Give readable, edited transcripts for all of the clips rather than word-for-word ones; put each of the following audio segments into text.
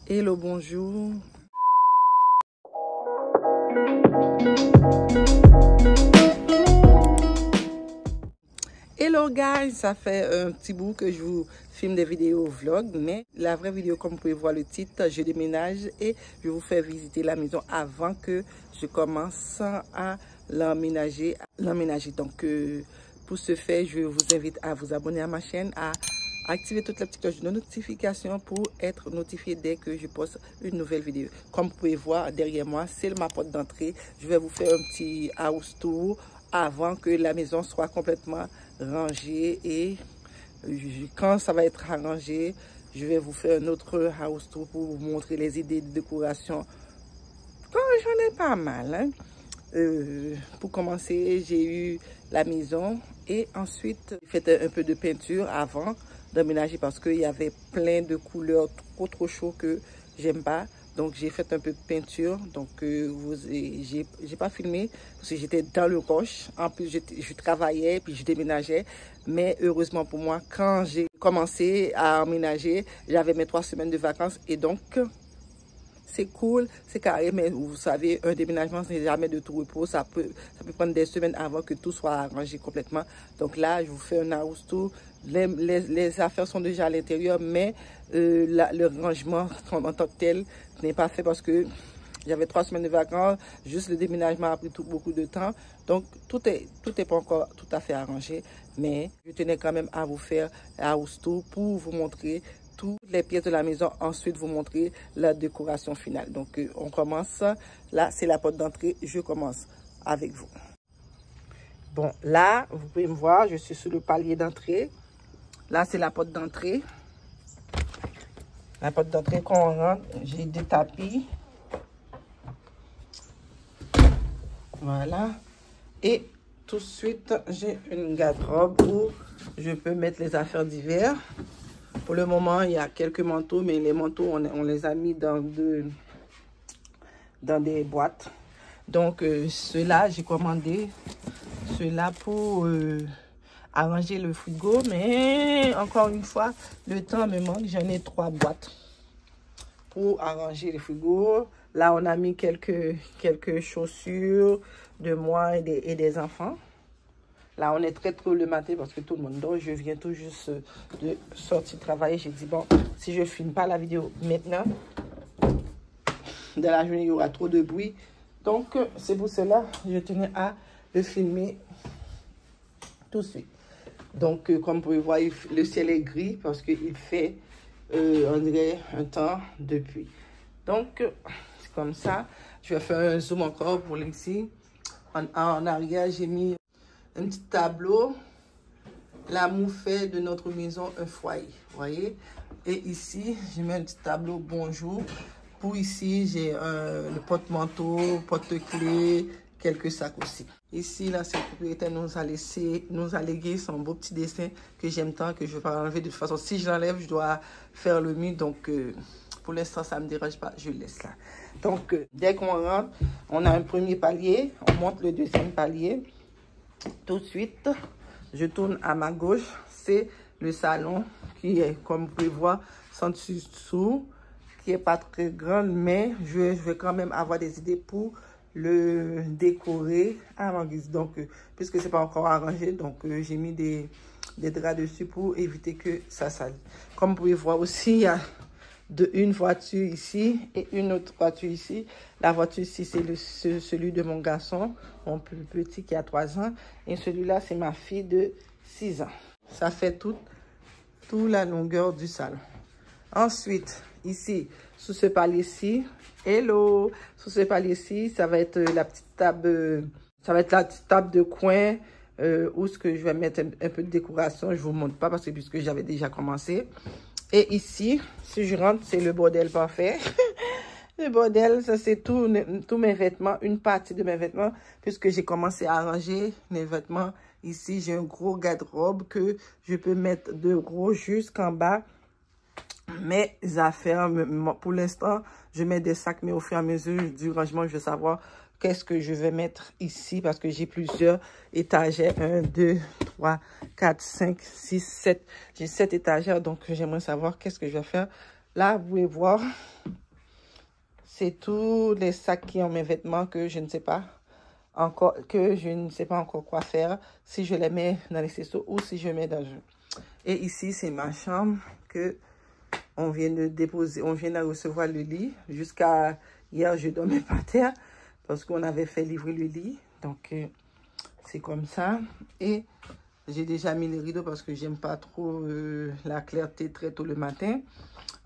Hello, bonjour. Hello guys, ça fait un petit bout que je vous filme des vidéos vlog, mais la vraie vidéo, comme vous pouvez voir le titre, je déménage et je vous fais visiter la maison avant que je commence à l'emménager. Donc pour ce faire, je vous invite à vous abonner à ma chaîne, à activer toute la petite cloche de notification pour être notifié dès que je poste une nouvelle vidéo. Comme vous pouvez voir derrière moi, c'est ma porte d'entrée. Je vais vous faire un petit house tour avant que la maison soit complètement rangée, et quand ça va être arrangé, je vais vous faire un autre house tour pour vous montrer les idées de décoration. J'en ai pas mal, hein. Pour commencer, j'ai eu la maison et ensuite j'ai fait un peu de peinture avant d'emménager parce qu'il y avait plein de couleurs trop chaud que j'aime pas. Donc j'ai fait un peu de peinture. Donc j'ai pas filmé parce que j'étais dans le rush. En plus je travaillais puis je déménageais. Mais heureusement pour moi, quand j'ai commencé à emménager, j'avais mes 3 semaines de vacances et donc c'est cool, c'est carré, mais vous savez, un déménagement, c'est jamais de tout repos. Ça peut prendre des semaines avant que tout soit arrangé complètement. Donc là, je vous fais un house tour. Les affaires sont déjà à l'intérieur, mais le rangement en tant que tel n'est pas fait parce que j'avais 3 semaines de vacances. Juste le déménagement a pris beaucoup de temps. Donc, tout est pas encore tout à fait arrangé. Mais je tenais quand même à vous faire un house tour pour vous montrer toutes les pièces de la maison, ensuite vous montrer la décoration finale. Donc on commence, là c'est la porte d'entrée, je commence avec vous. Bon, là vous pouvez me voir, je suis sur le palier d'entrée. Là c'est la porte d'entrée. La porte d'entrée, quand on rentre, j'ai des tapis. Voilà. Et tout de suite, j'ai une garde-robe où je peux mettre les affaires d'hiver. Pour le moment, il y a quelques manteaux, mais les manteaux, on les a mis dans des boîtes. Donc, ceux-là, j'ai commandé ceux-là pour arranger le frigo. Mais encore une fois, le temps me manque. J'en ai 3 boîtes pour arranger le frigo. Là, on a mis quelques chaussures de moi et des enfants. Là, on est très tôt le matin parce que tout le monde dort. Je viens tout juste de sortir travailler. J'ai dit, bon, si je ne filme pas la vidéo maintenant, dans la journée, il y aura trop de bruit. Donc, c'est pour cela que je tenais à le filmer tout de suite. Donc, comme vous pouvez voir, le ciel est gris parce qu'il fait, on dirait, un temps de pluie. Donc, c'est comme ça. Je vais faire un zoom encore pour ici. En arrière, j'ai mis un petit tableau. L'amour fait de notre maison un foyer, voyez. Et ici, je mets un petit tableau bonjour. Pour ici, j'ai le porte-manteau, porte-clés, quelques sacs aussi. Ici, là, c'est le propriétaire nous a légué son beau petit dessin que j'aime tant, que je ne vais pas enlever. De toute façon, si je l'enlève, je dois faire le mur. Donc, pour l'instant, ça ne me dérange pas, je le laisse là. Donc, dès qu'on rentre, on a un premier palier, on monte le deuxième palier. Tout de suite, je tourne à ma gauche, c'est le salon qui est, comme vous pouvez voir, sans dessous, qui est pas très grand, mais je vais quand même avoir des idées pour le décorer à ma guise. Donc, puisque c'est pas encore arrangé, donc j'ai mis des draps dessus pour éviter que ça salisse. Comme vous pouvez voir aussi, il y a une voiture ici et une autre voiture ici. La voiture ici, c'est celui de mon garçon, mon plus petit qui a 3 ans. Et celui-là, c'est ma fille de 6 ans. Ça fait toute la longueur du salon. Ensuite, ici, sous ce palier-ci, hello! Sous ce palier-ci, ça va être la petite table, ça va être la petite table de coin où ce que je vais mettre un peu de décoration. Je vous montre pas parce que puisque j'avais déjà commencé. Et ici, si je rentre, c'est le bordel parfait. Le bordel, ça c'est tous mes vêtements, une partie de mes vêtements, puisque j'ai commencé à arranger mes vêtements. Ici, j'ai un gros garde-robe que je peux mettre de gros jusqu'en bas. Mes affaires, pour l'instant, je mets des sacs, mais au fur et à mesure du rangement, je veux savoir qu'est-ce que je vais mettre ici parce que j'ai plusieurs étagères. 1, 2, 3, 4, 5, 6, 7. J'ai 7 étagères, donc j'aimerais savoir qu'est-ce que je vais faire. Là, vous pouvez voir, c'est tous les sacs qui ont mes vêtements que je ne sais pas encore, quoi faire, si je les mets dans les cestos ou si je mets dans le jeu. Et ici, c'est ma chambre que on vient de déposer, on vient de recevoir le lit. Jusqu'à hier, je dormais par terre parce qu'on avait fait livrer le lit. Donc, c'est comme ça. Et j'ai déjà mis les rideaux parce que j'aime pas trop la clarté très tôt le matin.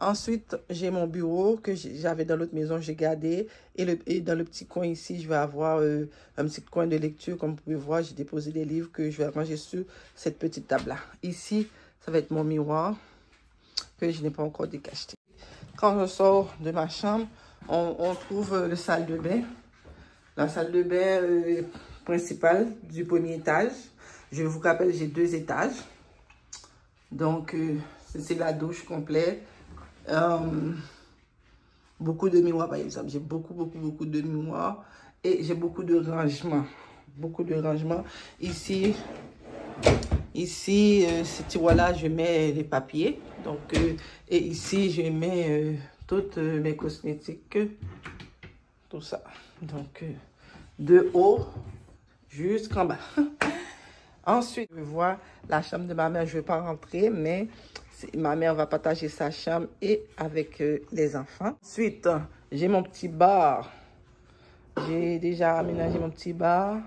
Ensuite, j'ai mon bureau que j'avais dans l'autre maison, j'ai gardé. Et dans le petit coin ici, je vais avoir un petit coin de lecture. Comme vous pouvez voir, j'ai déposé des livres que je vais ranger sur cette petite table-là. Ici, ça va être mon miroir que je n'ai pas encore décacheté. Quand je sors de ma chambre, on trouve la salle de bain. La salle de bain principale du premier étage. Je vous rappelle, j'ai 2 étages. Donc, c'est la douche complète. Beaucoup de miroirs, par exemple. J'ai beaucoup de miroirs. Et j'ai beaucoup de rangements. Beaucoup de rangements. Ici, ce tiroir-là, je mets les papiers. Donc, et ici, je mets toutes mes cosmétiques. Tout ça. Donc, de haut jusqu'en bas. Ensuite, je vois la chambre de ma mère. Je ne vais pas rentrer, mais ma mère va partager sa chambre et avec les enfants. Ensuite, j'ai mon petit bar. J'ai déjà aménagé mon petit bar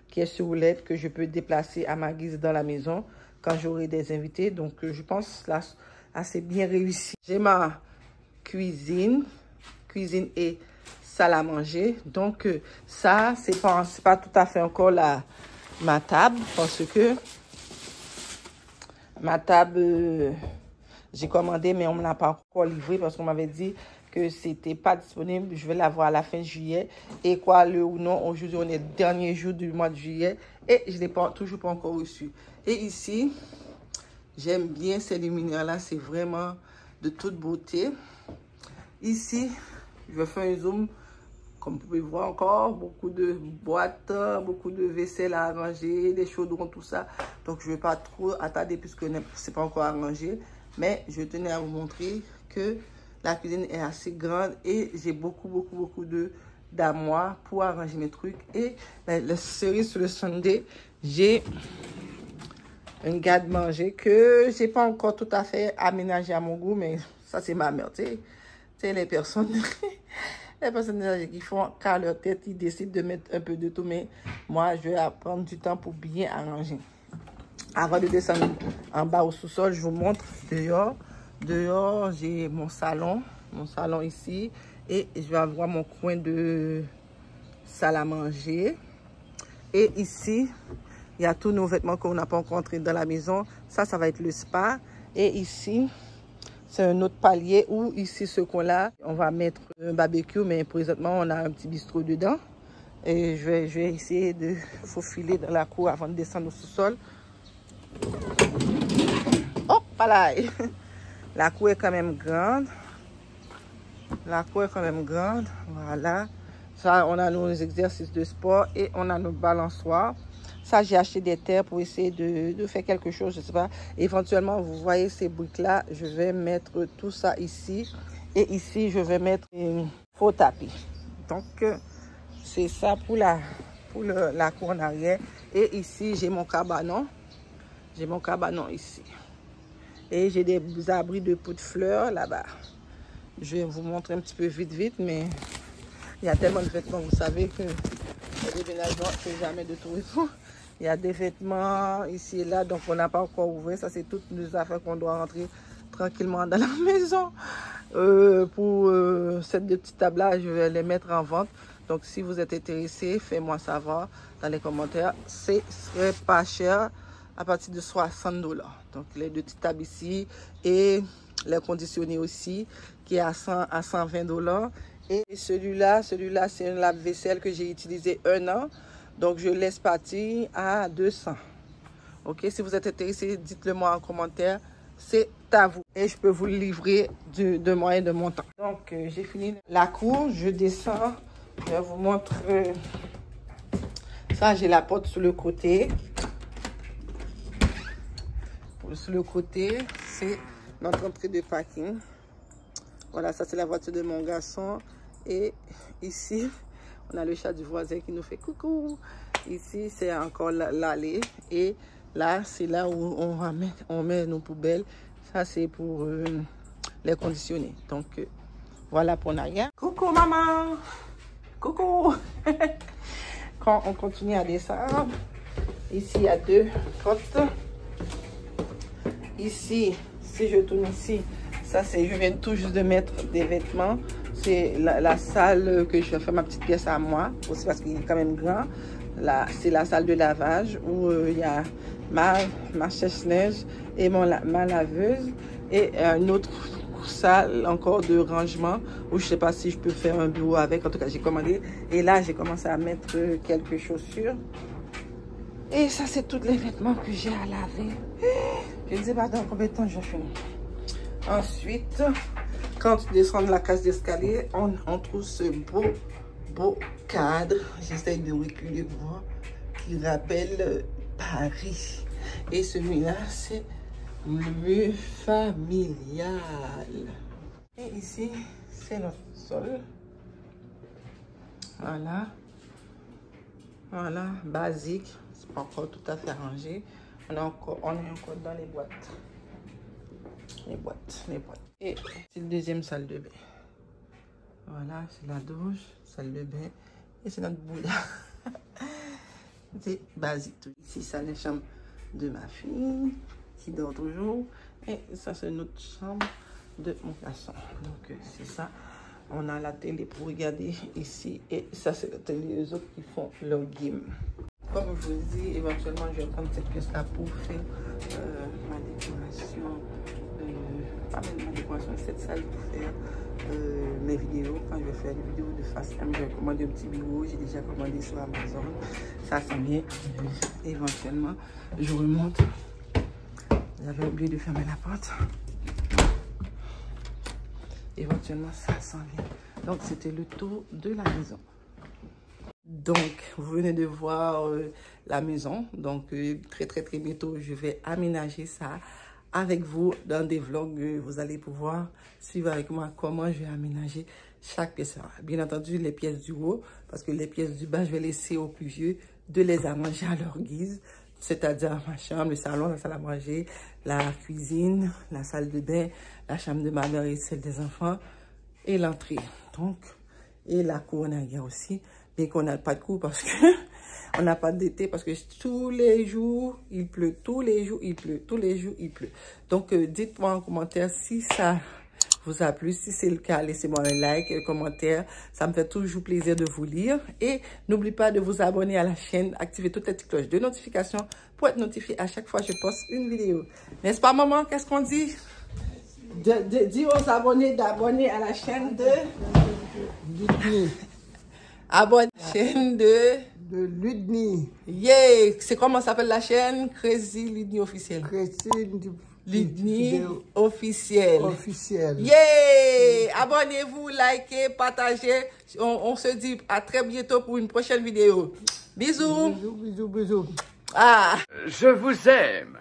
qui est sur roulette que je peux déplacer à ma guise dans la maison quand j'aurai des invités. Donc, je pense là, c'est bien réussi. J'ai ma cuisine et salle à manger. Donc, ça, c'est pas tout à fait encore ma table parce que ma table, j'ai commandé, mais on ne me l'a pas encore livré parce qu'on m'avait dit que c'était pas disponible. Je vais l'avoir à la fin juillet. Et quoi, le ou non, aujourd'hui, on est le dernier jour du mois de juillet et je ne l'ai toujours pas encore reçu. Et ici, j'aime bien ces luminaires-là. C'est vraiment de toute beauté. Ici, je vais faire un zoom. Comme vous pouvez voir encore, beaucoup de boîtes, beaucoup de vaisselle à arranger, des chaudrons, tout ça. Donc, je ne vais pas trop attarder puisque ce n'est pas encore arrangé. Mais je tenais à vous montrer que la cuisine est assez grande et j'ai beaucoup d'armoires pour arranger mes trucs. Et la cerise sur le sundae, j'ai un garde-manger que je n'ai pas encore tout à fait aménagé à mon goût, mais ça, c'est ma mère, tu sais, les personnes... Les personnes qui font qu'à leur tête, ils décident de mettre un peu de tout. Mais moi, je vais prendre du temps pour bien arranger. Avant de descendre en bas au sous-sol, je vous montre dehors. Dehors, j'ai mon salon ici. Et je vais avoir mon coin de salle à manger. Et ici, il y a tous nos vêtements qu'on n'a pas encore entrés dans la maison. Ça va être le spa. Et ici... c'est un autre palier où ici, ce coin-là, on va mettre un barbecue, mais présentement, on a un petit bistrot dedans. Et je vais essayer de faufiler dans la cour avant de descendre au sous-sol. Oh, voilà! La cour est quand même grande. Voilà. Ça, on a nos exercices de sport et on a nos balançoires. Ça, j'ai acheté des terres pour essayer de faire quelque chose, je ne sais pas. Éventuellement, vous voyez ces briques-là, je vais mettre tout ça ici. Et ici, je vais mettre un faux tapis. Donc, c'est ça pour la cour en arrière. Et ici, j'ai mon cabanon. J'ai mon cabanon ici. Et j'ai des abris de pots de fleurs là-bas. Je vais vous montrer un petit peu vite, mais il y a tellement de vêtements, vous savez que le déménagement, c'est jamais de tout et tout. Il y a des vêtements ici et là, donc on n'a pas encore ouvert. Ça, c'est toutes les affaires qu'on doit rentrer tranquillement dans la maison. Pour cette petite table-là, je vais les mettre en vente. Donc, si vous êtes intéressé, faites-moi savoir dans les commentaires. Ce serait pas cher, à partir de 60 $. Donc, les 2 petites tables ici et les conditionnés aussi, qui est à 120 $. Et celui-là, c'est un lave-vaisselle que j'ai utilisé 1 an. Donc, je laisse partir à 200. Ok, si vous êtes intéressé, dites-le moi en commentaire. C'est à vous. Et je peux vous le livrer de moyen de mon temps. Donc, j'ai fini la cour. Je descends. Je vais vous montrer. Ça, j'ai la porte sur le côté. Sur le côté, c'est notre entrée de parking. Voilà, ça, c'est la voiture de mon garçon. Et ici, on a le chat du voisin qui nous fait coucou. Ici, c'est encore l'allée. Et là, c'est là où on met nos poubelles. Ça, c'est pour les conditionner. Donc, voilà pour Naya. Coucou, maman. Coucou. Quand on continue à descendre, ici, il y a 2 portes. Ici, si je tourne ici, ça, c'est, je viens tout juste de mettre des vêtements. C'est la salle que je vais faire ma petite pièce à moi, aussi parce qu'il est quand même grand. C'est la salle de lavage où il y a ma sèche-linge et ma laveuse. Et une autre salle encore de rangement où je ne sais pas si je peux faire un bureau avec. En tout cas, j'ai commandé. Et là, j'ai commencé à mettre quelques chaussures. Et ça, c'est tous les vêtements que j'ai à laver. Je ne sais pas dans combien de temps je vais finir. Ensuite, quand tu descends de la cage d'escalier, on trouve ce beau cadre. J'essaie de reculer pour voir, qui rappelle Paris. Et celui-là, c'est le familial. Et ici, c'est notre sol. Voilà. Voilà, basique. C'est pas encore tout à fait rangé. On est encore dans les boîtes. Les boîtes. Et c'est la deuxième salle de bain. Voilà, c'est la douche, salle de bain. Et c'est notre bouddha. C'est basique tout. Ici, ça, la chambre de ma fille, qui dort toujours. Et ça, c'est notre chambre de mon garçon. Donc, c'est ça. On a la télé pour regarder ici. Et ça, c'est la télé des autres qui font leur game. Comme je vous dis, éventuellement, je vais prendre cette pièce-là pour faire ma décoration. Pas même ma décoration, cette salle pour faire mes vidéos. Quand je vais faire des vidéos de face cam, je vais commander un petit bureau. J'ai déjà commandé sur Amazon. Ça sent bien. Éventuellement, je remonte. J'avais oublié de fermer la porte. Éventuellement, ça sent bien. Donc, c'était le tour de la maison. Donc, vous venez de voir la maison. Donc, très bientôt, je vais aménager ça avec vous dans des vlogs. Vous allez pouvoir suivre avec moi comment je vais aménager chaque pièce. Bien entendu, les pièces du haut, parce que les pièces du bas, je vais laisser aux plus vieux de les arranger à leur guise. C'est-à-dire ma chambre, le salon, la salle à manger, la cuisine, la salle de bain, la chambre de ma mère et celle des enfants, et l'entrée. Donc, et la cour, on a gars aussi. Mais qu'on n'a pas de cours parce que on n'a pas d'été, parce que tous les jours il pleut, tous les jours il pleut. Donc dites-moi en commentaire si ça vous a plu. Si c'est le cas, laissez-moi un like et un commentaire, ça me fait toujours plaisir de vous lire. Et n'oubliez pas de vous abonner à la chaîne, activez toutes les petites cloches de notification pour être notifié à chaque fois que je poste une vidéo. N'est-ce pas, maman? Qu'est-ce qu'on dit? Dis aux abonnés d'abonner à la chaîne de abonne chaîne de Ludni. Yeah! C'est comment s'appelle la chaîne? Crazy Ludni officiel. Crazy Ludni officiel. Yeah! Abonnez-vous, likez, partagez. On se dit à très bientôt pour une prochaine vidéo. Bisous! Bisous. Ah! Je vous aime.